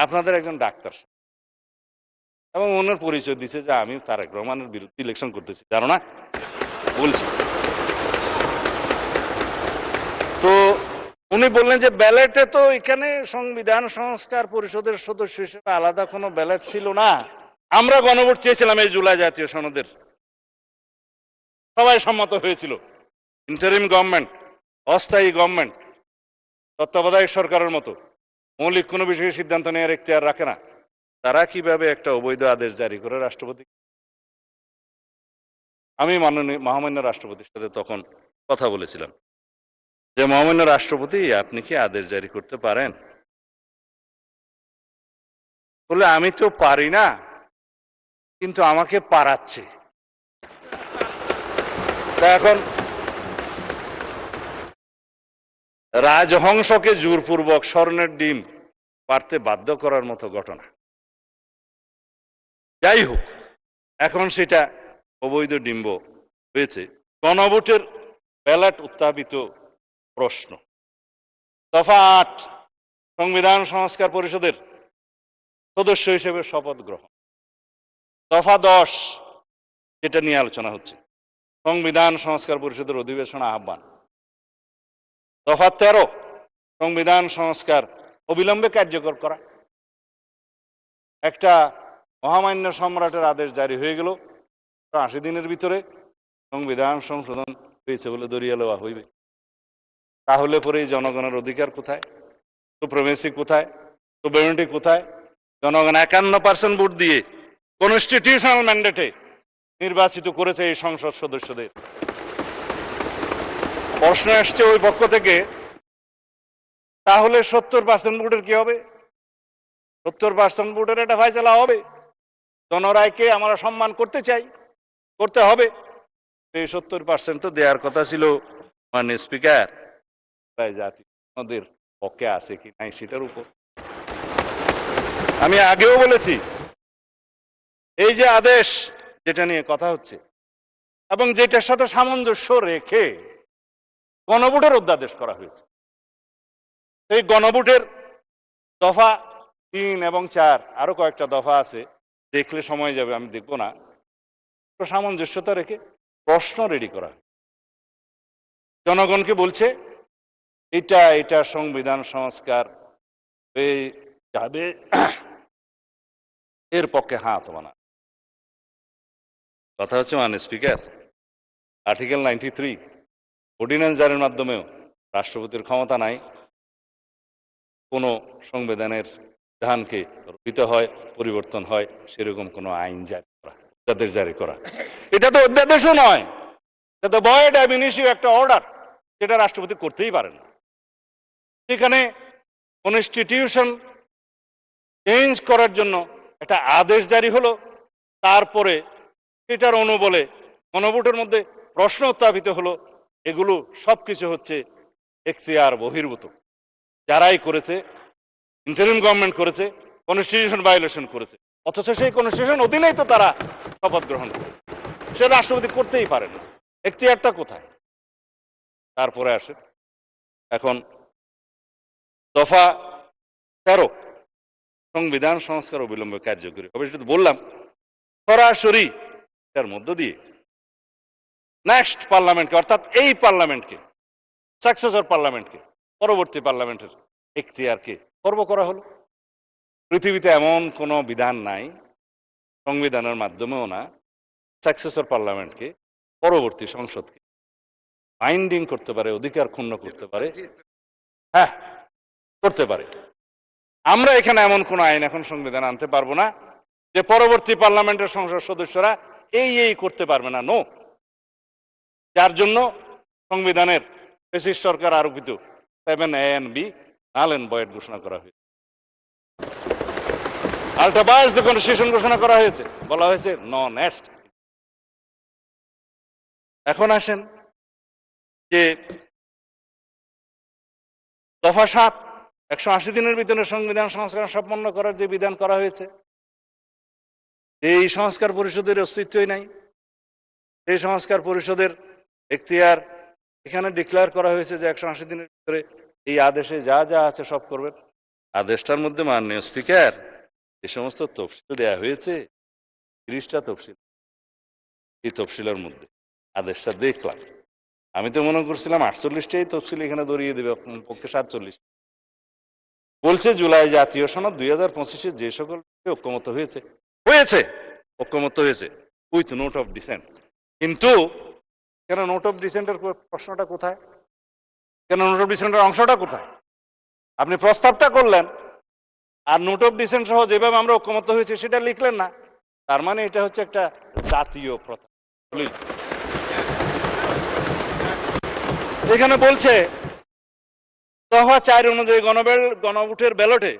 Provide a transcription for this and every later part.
আপনাদের একজন ডাক্তার এবং ওনার পরিচয় দিছে যে আমি তারেক রহমানের বিরুদ্ধে ইলেকশন করতেছি, জানো না? বলছি। তো উনি বললেন যে ব্যালেটে তো এখানে সংবিধান সংস্কার পরিষদের সদস্য হিসেবে আলাদা কোনো ব্যালেট ছিল না। আমরা গণভোট চেয়েছিলাম এই জুলাই জাতীয় সনদের, সবাই সম্মত হয়েছিল। ইন্টারিম গভর্নমেন্ট, অস্থায়ী গভর্নমেন্ট, তত্ত্বাবধায়ক সরকারের মতো মৌলিক কোনো বিষয়ে সিদ্ধান্ত নেওয়ার এখতিয়ার রাখে না। তারা কিভাবে একটা অবৈধ আদেশ জারি করে রাষ্ট্রপতি? আমি মহামান্য রাষ্ট্রপতির সাথে তখন কথা বলেছিলাম যে মহামান্য রাষ্ট্রপতি, আপনি কি আদেশ জারি করতে পারেন? বলে আমি তো পারি না, কিন্তু আমাকে পারাচ্ছে। তা এখন রাজহংসকে জোরপূর্বক স্বর্ণের ডিম পারতে বাধ্য করার মতো ঘটনা। যাই হোক, এখন সেটা অবৈধ ডিম্ব হয়েছে। গণভোটের ব্যালট উত্থাপিত প্রশ্ন। দফা ৮, সংবিধান সংস্কার পরিষদের সদস্য হিসেবে শপথ গ্রহণ। দফা ১০, যেটা নিয়ে আলোচনা হচ্ছে, সংবিধান সংস্কার পরিষদের অধিবেশন আহ্বান। দফা ১৩, সংবিধান সংস্কার অবিলম্বে কার্যকর করা। একটা মহামান্য সম্রাটের আদেশ জারি হয়ে গেল, ৮০ দিনের ভিতরে সংবিধান সংশোধন হয়েছে বলে ধরিয়ে লওয়া হইবে। তাহলে পরে জনগণের অধিকার কোথায়? সুপ্রিমেসি কোথায়? সুভেরেনিটি কোথায়? জনগণ ৫১% ভোট দিয়ে কনস্টিটিউশনাল ম্যান্ডেটে নির্বাচিত করেছে এই সংসদ সদস্যদের। প্রশ্ন আসছে ওই পক্ষ থেকে, তাহলে ৭০% ভোটের কি হবে? ৭০% ভোটের একটা ফায়সালা হবে। জনরায়কে আমরা সম্মান করতে চাই, করতে হবে। এই ৭০% তো দেওয়ার কথা ছিল মাননীয় স্পিকার জাতির পক্ষে আছে কি নাই সেটার উপর। আমি আগেও বলেছি, এই যে আদেশ যেটা নিয়ে কথা হচ্ছে এবং যেটার সাথে সামঞ্জস্য রেখে গণভোটের অধ্যাদেশ করা হয়েছে, এই গণভোটের দফা ৩ এবং ৪, আরো কয়েকটা দফা আছে, দেখলে সময় যাবে, আমি দেখবো না। সামঞ্জস্যতা রেখে প্রশ্ন রেডি করা, জনগণকে বলছে এটা সংবিধান সংস্কার হয়ে যাবে, এর পক্ষে হ্যাঁ অথবা না। কথা হচ্ছে মাননীয় স্পিকার, আর্টিকেল 93 অর্ডিন্যান্স জারির মাধ্যমেও রাষ্ট্রপতির ক্ষমতা নাই কোনো সংবিধানের বিধানকে রূপিত হয়, পরিবর্তন হয়, সেরকম কোনো আইন জারি করা, অধ্যাদেশ জারি করা। এটা তো অধ্যাদেশও নয়, এটা তো ভয়েড অ্যাব ইনিশিও একটা অর্ডার, যেটা রাষ্ট্রপতি করতেই পারেন। সেখানে কনস্টিটিউশন চেঞ্জ করার জন্য একটা আদেশ জারি হলো, তারপরে সেটার অনুবলে গণভোটের মধ্যে প্রশ্ন উত্থাপিত হলো। এগুলো সবকিছু হচ্ছে এখতিয়ার বহির্ভূত। যারাই করেছে, ইন্টারিম গভর্নমেন্ট করেছে, কনস্টিটিউশন ভায়োলেশন করেছে, অথচ সেই কনস্টিটিউশন অধীনেই তো তারা শপথ গ্রহণ করেছে। সে রাষ্ট্রপতি করতেই পারে না, এখতিয়ারটা কোথায়? তারপরে আসে এখন দফা ১৩, সংবিধান সংস্কার অবিলম্বে কার্যকরী হবে। সেটা বললাম, সরাসরি এর মধ্য দিয়ে নেক্সট পার্লামেন্টকে, অর্থাৎ এই পার্লামেন্টকে, সাকসেসর পার্লামেন্টকে, পরবর্তী পার্লামেন্টের এখতিয়ারকে খর্ব করা হলো। পৃথিবীতে এমন কোনো বিধান নাই, সংবিধানের মাধ্যমেও না, সাকসেসর পার্লামেন্টকে, পরবর্তী সংসদকে বাইন্ডিং করতে পারে, অধিকার ক্ষুণ্ণ করতে পারে। হ্যাঁ, করতে পারে। আমরা এখানে এমন কোন আইন এখন সংবিধান আনতে পারবো না যে পরবর্তী পার্লামেন্টের সংসদ সদস্যরা এই করতে পারবে না। নো, যার জন্য সংবিধানের ফ্যাসিস্ট সরকার আরোপিত 7A and B null and void ঘোষণা করা হয়েছে। আল্টাবায়াস দ্য কনস্টিটিউশন ঘোষণা করা হয়েছে, বলা হয়েছে নন এস্ট। এখন আসেন যে দফা ৭, ১৮০ দিনের ভিতরে সংবিধান সংস্কার সম্পন্ন করার যে বিধান করা হয়েছে, এই সংস্কার পরিষদের অস্তিত্বই নাই। এই সংস্কার পরিষদের এখতিয়ার এখানে ডিক্লেয়ার করা হয়েছে যে ১৮০ দিনের ভিতরে এই আদেশে যা যা আছে সব করবেন। আদেশটার মধ্যে মাননীয় স্পিকার যে সমস্ত তফসিল দেয়া হয়েছে 30টা তফসিল, এই তফসিলের মধ্যে আদেশটা দেখলাম, আমি তো মনে করছিলাম 48টাই তফসিল এখানে ধরিয়ে দেবে, পক্ষে 47 বলছে জুলাই জাতীয় সনদ 2025-এ যে সকল ঐক্যমত হয়েছে ঐক্যমত হয়েছে উইথ নোট অফ ডিসেন্ট। কিন্তু কেন নোট অফ ডিসেন্টের প্রশ্নটা কোথায়? কেন নোট অফ ডিসেন্টের অংশটা কোথায়? আপনি প্রস্তাবটা করলেন আর নোট অফ ডিসেন্ট সহ যেভাবে আমরা ঐক্যমত হয়েছে সেটা লিখলেন না। তার মানে এটা হচ্ছে একটা জাতীয় প্রথা। এখানে বলছে দফা 4 অনুযায়ী গণভোটের ব্যালটে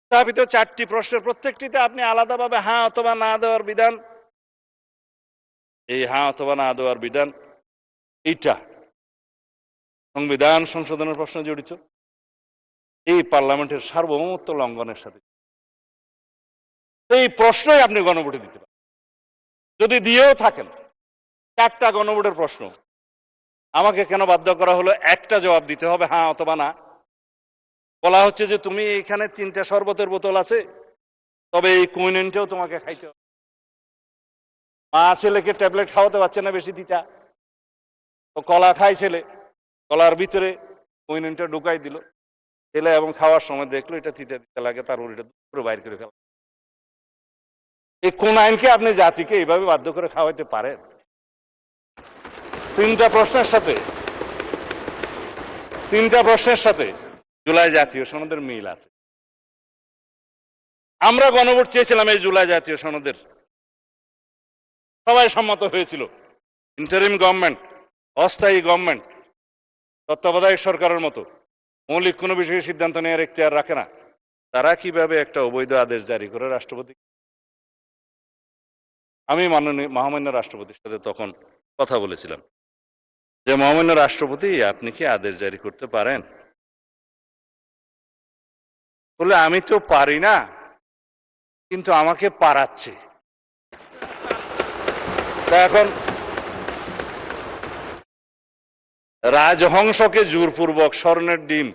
স্থাপিত 4টি প্রশ্নের প্রত্যেকটিতে আপনি আলাদাভাবে হ্যাঁ অথবা না দেওয়ার বিধান, এই হ্যাঁ অথবা না দেওয়ার বিধান এইটা সংবিধান সংশোধনের প্রশ্ন জড়িত, এই পার্লামেন্টের সার্বভৌমত্ব লঙ্ঘনের সাথে। এই প্রশ্নই আপনি গণভোটে দিতে পারেন। যদি দিয়েও থাকেন 4টা গণভোটের প্রশ্ন, আমাকে কেন বাধ্য করা হলো একটা জবাব দিতে হবে হ্যাঁ অথবা না? বলা হচ্ছে যে তুমি এখানে 3টা শরবতের বোতল আছে, তবে এই কুইনেনটাও তোমাকে খাইতে হবে। মা ছেলেকে ট্যাবলেট খাওয়াতে পারছে না বেশি তিতা, তো কলা খাই ছেলে, কলার ভিতরে কুইনেনটা ঢুকাই দিল ছেলে, এবং খাওয়ার সময় দেখলো এটা তিতা তিতা লাগে, তারপর এটা পুরো বাইর করে ফেলা। এই কোন আইনকে আপনি জাতিকে এইভাবে বাধ্য করে খাওয়াইতে পারেন? 3টা প্রশ্নের সাথে জুলাই জাতীয় সনদের মিল আছে। আমরা গণভোট চেয়েছিলাম এই জুলাই জাতীয় সনদের, সবাই সম্মত হয়েছিল। ইন্টারিম গভর্নমেন্ট, অস্থায়ী গভর্নমেন্ট, তত্ত্বাবধায়ক সরকারের মতো মৌলিক কোনো বিষয়ে সিদ্ধান্ত নেওয়ার এখতিয়ার রাখে না, তারা কিভাবে একটা অবৈধ আদেশ জারি করে রাষ্ট্রপতি? আমি মহামান্য রাষ্ট্রপতির সাথে তখন কথা বলেছিলাম যে মহামান্য রাষ্ট্রপতি আপনি কি আদেশ জারি করতে পারেন? বলে আমি তো পারি না, কিন্তু আমাকে পারাচ্ছে। তা এখন রাজহংসকে জোরপূর্বক স্বর্ণের ডিম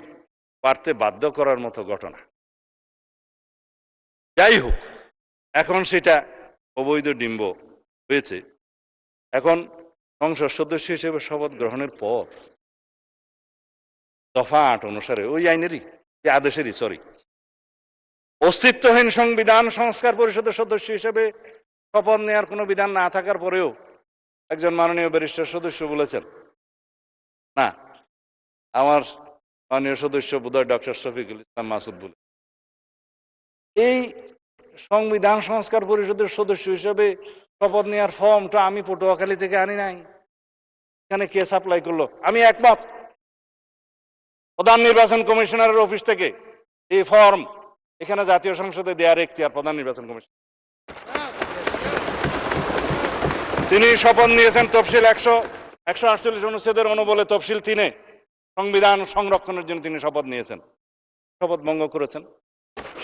পারতে বাধ্য করার মতো ঘটনা। যাই হোক, এখন সেটা অবৈধ ডিম্ব হয়েছে। এখন সংসদ সদস্য হিসেবে শপথ গ্রহণের পর দফা 8 অনুসারে ওই আইনেরই আদেশেরই অস্তিত্বহীন সংবিধান সংস্কার পরিষদের সদস্য হিসেবে শপথ নেওয়ার কোনো বিধান না থাকার পরেও একজন মাননীয় ব্যারিস্টার সদস্য বলেছেন না, আমার মাননীয় সদস্য বোধহয় ডক্টর শফিকুল ইসলাম মাসুদ বলে, এই সংবিধান সংস্কার পরিষদের সদস্য হিসেবে শপথ নেওয়ার ফর্মটা আমি পটুয়াখালী থেকে আনি নাই, এখানে কে সাপ্লাই করলো? আমি একমত, প্রধান নির্বাচন কমিশনারের অফিস থেকে এই ফর্ম এখানে জাতীয় সংসদে দেওয়ার এখতিয়ার প্রধান নির্বাচন কমিশন। তিনি শপথ নিয়েছেন তফসিল 148 অনুচ্ছেদের অনুবলে তফসিল 3-এ সংবিধান সংরক্ষণের জন্য তিনি শপথ নিয়েছেন। শপথ ভঙ্গ করেছেন,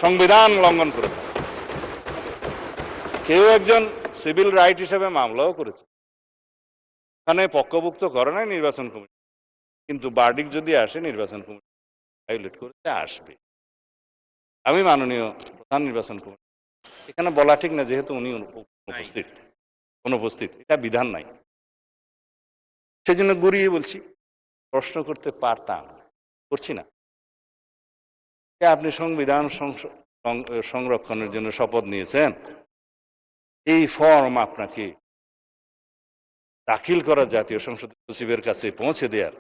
সংবিধান লঙ্ঘন করেছেন। কেউ একজন সিভিল রাইট হিসেবে মামলাও করেছে, এখানে পক্ষভুক্ত করে নাই নির্বাচন কমিশন, কিন্তু বার্ডিক যদি আসে নির্বাচন কমিশন ভায়োলেট করতে আসবে। আমি মাননীয় প্রধান নির্বাচন কমিশন এখানে বলা ঠিক না, যেহেতু উনি অনুপস্থিত, এটা বিধান নাই, সেজন্য ঘুরিয়ে বলছি প্রশ্ন করতে পারতাম, করছি না। আপনি সংবিধান সংরক্ষণের জন্য শপথ নিয়েছেন, এই ফর্ম আপনাকে দাখিল করা জাতীয় সংসদ সচিবের কাছে পৌঁছে দেওয়ার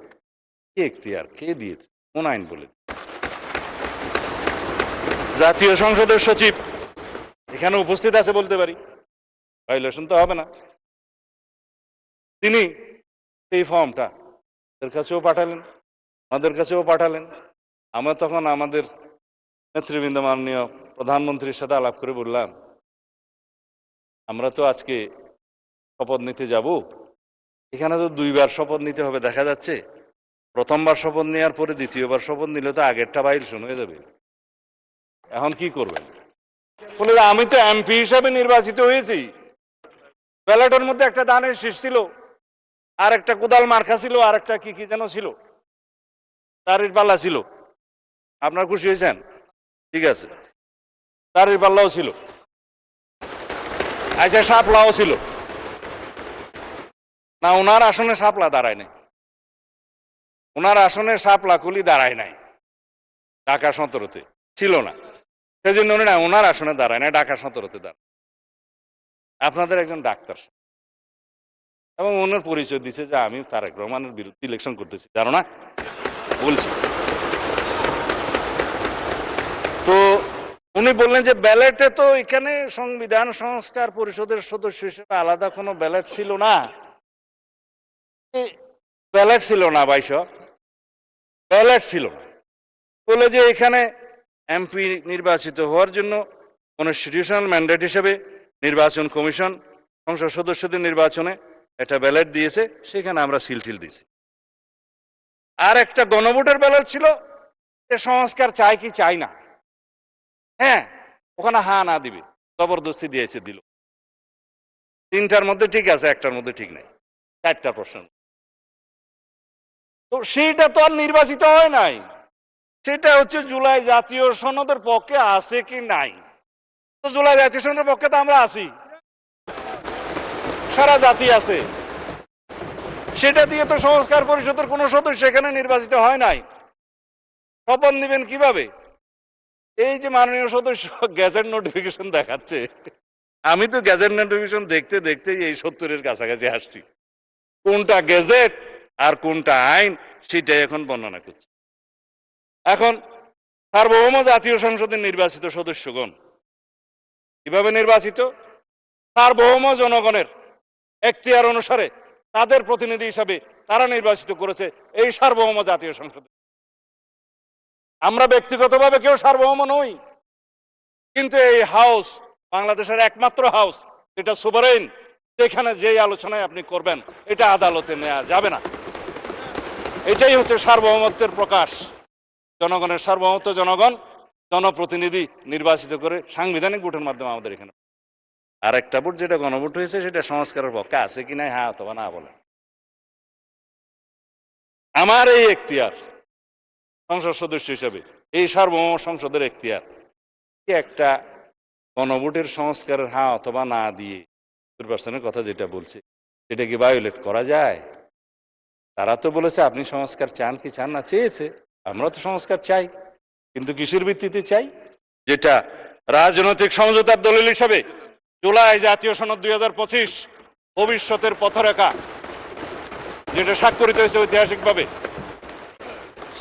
কে এখতিয়ার, কে দিয়েছে, কোন আইন বলে? জাতীয় সংসদের সচিব এখানে উপস্থিত আছে বলতে পারি, ভায়োলেশন তো হবে না। তিনি এই ফর্মটা এর কাছেও পাঠালেন, আমাদের কাছেও পাঠালেন। আমরা তখন আমাদের নেতৃবৃন্দ মাননীয় প্রধানমন্ত্রীর সাথে আলাপ করে বললাম, আমরা তো আজকে শপথ নিতে যাব, এখানে তো 2বার শপথ নিতে হবে। দেখা যাচ্ছে প্রথমবার শপথ নেওয়ার পরে দ্বিতীয়বার শপথ নিলে তো আগেরটা ভায়োলেশন হয়ে যাবে, এখন কি করবেন? বলে আমি তো এমপি হিসাবে নির্বাচিত হয়েছি, ব্যালটের মধ্যে একটা ধানের শীষ ছিল, আর একটা কোদাল মার্কা ছিল, আর একটা কি যেন ছিল, তারের পাল্লা ছিল, আপনার খুশি হয়েছেন? ঠিক আছে। দাঁড়ির পাল্লাও ছিল, আচ্ছা শাপলাও ছিল না? ওনার আসনে শাপলা দাঁড়ায় নাই, ওনার আসনে শাপলা কুলি দাঁড়ায় নাই, ঢাকা 17-তে ছিল না, সেজন্য উনি না ওনার আসনে দাঁড়ায় নাই, ঢাকা 17-তে দাঁড়ায়। আপনাদের একজন ডাক্তার এবং ওনার পরিচয় দিছে যে আমি তারেক রহমানের বিরুদ্ধে ইলেকশন করতেছি, জানো না? বলছি তো উনি বললেন যে ব্যালেটে তো এখানে সংবিধান সংস্কার পরিষদের সদস্য হিসেবে আলাদা কোনো ব্যালেট ছিল না। ব্যালেট ছিল না, বাইশ ব্যালেট ছিল না। বলে যে এখানে এমপি নির্বাচিত হওয়ার জন্য কনস্টিটিউশনাল ম্যান্ডেট হিসেবে নির্বাচন কমিশন সংসদ সদস্যদের নির্বাচনে একটা ব্যালেট দিয়েছে, সেখানে আমরা সিলটিল দিয়েছি। আর একটা গণভোটের ব্যালেট ছিল, এ সংস্কার চাই কি চাই না, হ্যাঁ ওখানে হা না দিবে, জবরদস্তি দিয়েছে, দিল। তিনটার মধ্যে ঠিক আছে, একটার মধ্যে ঠিক নাই, চারটা প্রশ্ন। তো সেইটা তো আর নির্বাচিত হয় নাই, সেটা হচ্ছে জুলাই জাতীয় সনদের পক্ষে আছে কি নাই। তো জুলাই জাতীয় সনদের পক্ষে তো আমরা আছি, সারা জাতি আছে, সেটা দিয়ে তো সংস্কার পরিষদের কোন সদস্য এখানে নির্বাচিত হয় নাই। শপথ নিবেন কিভাবে? এই যে মাননীয় সদস্য গ্যাজেট নোটিফিকেশন দেখাচ্ছে, আমি তো গ্যাজেট নোটিফিকেশন দেখতে দেখতেই এই 70-এর কাছাকাছি আসছি। কোনটা গ্যাজেট আর কোনটা আইন সেটাই এখন বর্ণনা করছে। এখন সার্বভৌম জাতীয় সংসদের নির্বাচিত সদস্যগণ কিভাবে নির্বাচিত? সার্বভৌম জনগণের এখতিয়ার অনুসারে তাদের প্রতিনিধি হিসাবে তারা নির্বাচিত করেছে এই সার্বভৌম জাতীয় সংসদে। আমরা ব্যক্তিগতভাবে কেউ সার্বভৌম নই, কিন্তু এই হাউস বাংলাদেশের একমাত্র হাউস এটা সুভারেন, যেখানে যেই আলোচনায় আপনি করবেন এটা আদালতে নেওয়া যাবে না। এটাই হচ্ছে সার্বভৌমত্বের প্রকাশ। জনগণের সার্বভৌমত্ব, জনগণ জনপ্রতিনিধি নির্বাচিত করে সাংবিধানিক ভোটের মাধ্যমে আমাদের এখানে। আর একটা ভোট যেটা গণভোট হয়েছে সেটা সংস্কারের পক্ষে আছে কি না, হ্যাঁ অথবা না বলে। আমার এই এখতিয়ার সংসদ সদস্য হিসেবে, এই সার্বভৌম সংসদের এখতিয়ার একটা গণভোটের সংস্কারের হ্যাঁ অথবা না দিয়ে নির্বাচনের কথা যেটা বলছে সেটা কি ভায়োলেট করা যায়? তারা তো বলেছে আপনি সংস্কার চান কি চান না, চেয়েছে, আমরা তো সংস্কার চাই, কিন্তু কিসের ভিত্তিতে চাই? যেটা রাজনৈতিক সমঝোতার দলিল হিসাবে জুলাই জাতীয় সনদ 2025 ভবিষ্যতের পথরেখা যেটা স্বাক্ষরিত হয়েছে ঐতিহাসিকভাবে,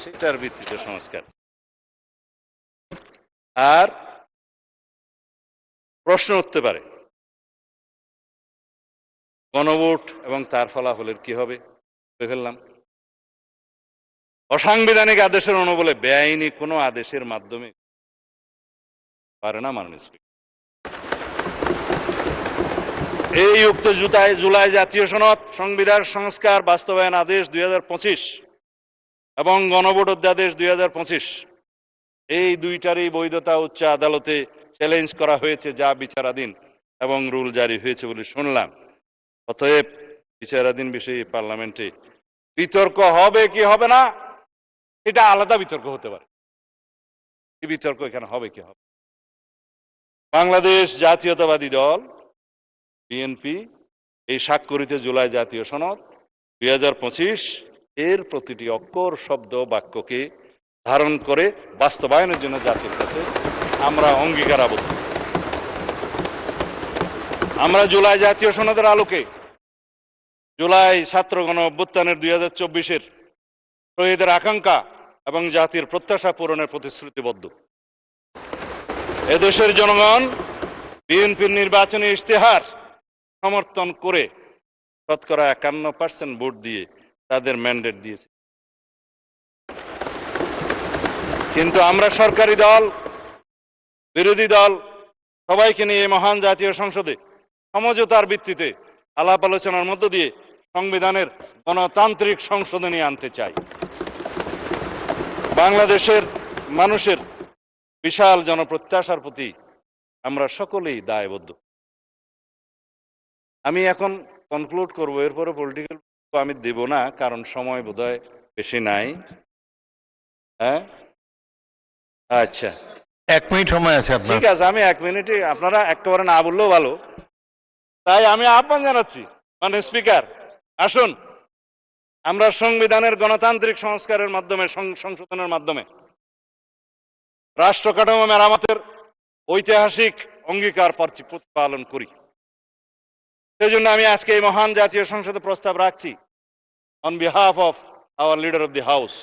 সেটার ভিত্তিতে সংস্কার। আর প্রশ্ন উঠতে পারে গণভোট এবং তার ফলাফলের কি হবে? ফেললাম অসাংবিধানিক আদেশের অনুবলে বেআইনি কোনো আদেশের মাধ্যমে পারে না মাননীয় স্পিকার। এই উক্ত জুলাই জাতীয় সনদ, সংবিধান সংস্কার বাস্তবায়ন আদেশ 2025 এবং গণভোট অধ্যাদেশ 2025, এই দুইটারই বৈধতা উচ্চ আদালতে চ্যালেঞ্জ করা হয়েছে, যা বিচারাধীন এবং রুল জারি হয়েছে বলে শুনলাম। অতএব বিচারাধীন বিষয়ে পার্লামেন্টে বিতর্ক হবে কি হবে না, এটা আলাদা বিতর্ক হতে পারে। কি বিতর্ক এখানে হবে কি হবে? বাংলাদেশ জাতীয়তাবাদী দল বিএনপি এই স্বাক্ষরিত জুলাই জাতীয় সনদ 2025 এর প্রতিটি অক্ষর, শব্দ, বাক্যকে ধারণ করে বাস্তবায়নের জন্য জাতির কাছে আমরা অঙ্গীকার আবদ্ধ। আমরা জুলাই জাতীয় সনদের আলোকে জুলাই ছাত্র গণ অভ্যুত্থানের 2024-এর শহীদের আকাঙ্ক্ষা এবং জাতির প্রত্যাশা পূরণের প্রতিশ্রুতিবদ্ধ। এদেশের জনগণ বিএনপির নির্বাচনী ইশতেহার সমর্থন করে শতকরা 51% ভোট দিয়ে তাদের ম্যান্ডেট দিয়েছে। কিন্তু আমরা সরকারি দল, বিরোধী দল সবাইকে নিয়ে এই মহান জাতীয় সংসদে সমঝোতার ভিত্তিতে আলাপ আলোচনার মধ্য দিয়ে সংবিধানের গণতান্ত্রিক সংশোধনী আনতে চাই। বাংলাদেশের মানুষের বিশাল জনপ্রত্যাশার প্রতি আমরা সকলেই দায়বদ্ধ। আমি এখন কনক্লুড করবো, এরপরে পলিটিক্যাল আমি দেব না, কারণ সময় বোধহয় বেশি নাই। হ্যাঁ, আচ্ছা 1 মিনিট সময় আছে আপনার। ঠিক আছে, আমি 1 মিনিটে, আপনারা একেবারে না বললেও ভালো, তাই আমি আহ্বান জানাচ্ছি মানে স্পিকার, আসুন আমরা সংবিধানের গণতান্ত্রিক সংস্কারের মাধ্যমে, সংশোধনের মাধ্যমে রাষ্ট্র কাঠামো মেরামতের ঐতিহাসিক অঙ্গীকার পালন করি। সেই জন্য আমি আজকে এই মহান জাতীয় সংসদে প্রস্তাব রাখছি on behalf of our leader of the house.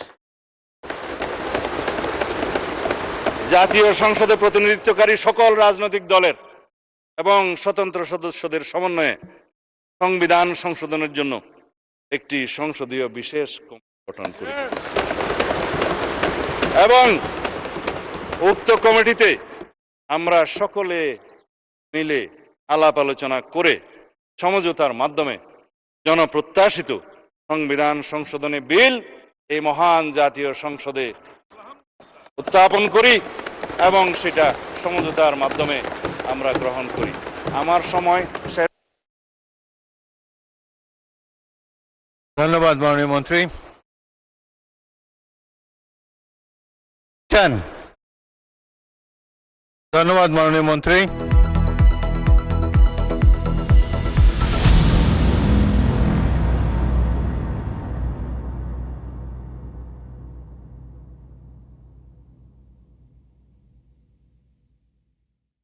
জাতীয় সংসদে প্রতিনিধিত্বকারী সকল রাজনৈতিক দলের এবং স্বতন্ত্র সদস্যদের সমন্বয়ে সংবিধান সংশোধনের জন্য একটি সংসদীয় বিশেষ কমিটি গঠন করি এবং উক্ত কমিটিতে আমরা সকলে মিলে আলাপ আলোচনা করে সমঝোতার মাধ্যমে জনপ্রত্যাশিত সংবিধান সংশোধনী বিল এই মহান জাতীয় সংসদে উত্থাপন করি এবং সেটা সমঝোতার মাধ্যমে আমরা গ্রহণ করি। আমার সময় শেষ। ধন্যবাদ মাননীয় মন্ত্রী। ধন্যবাদ মাননীয় মন্ত্রী।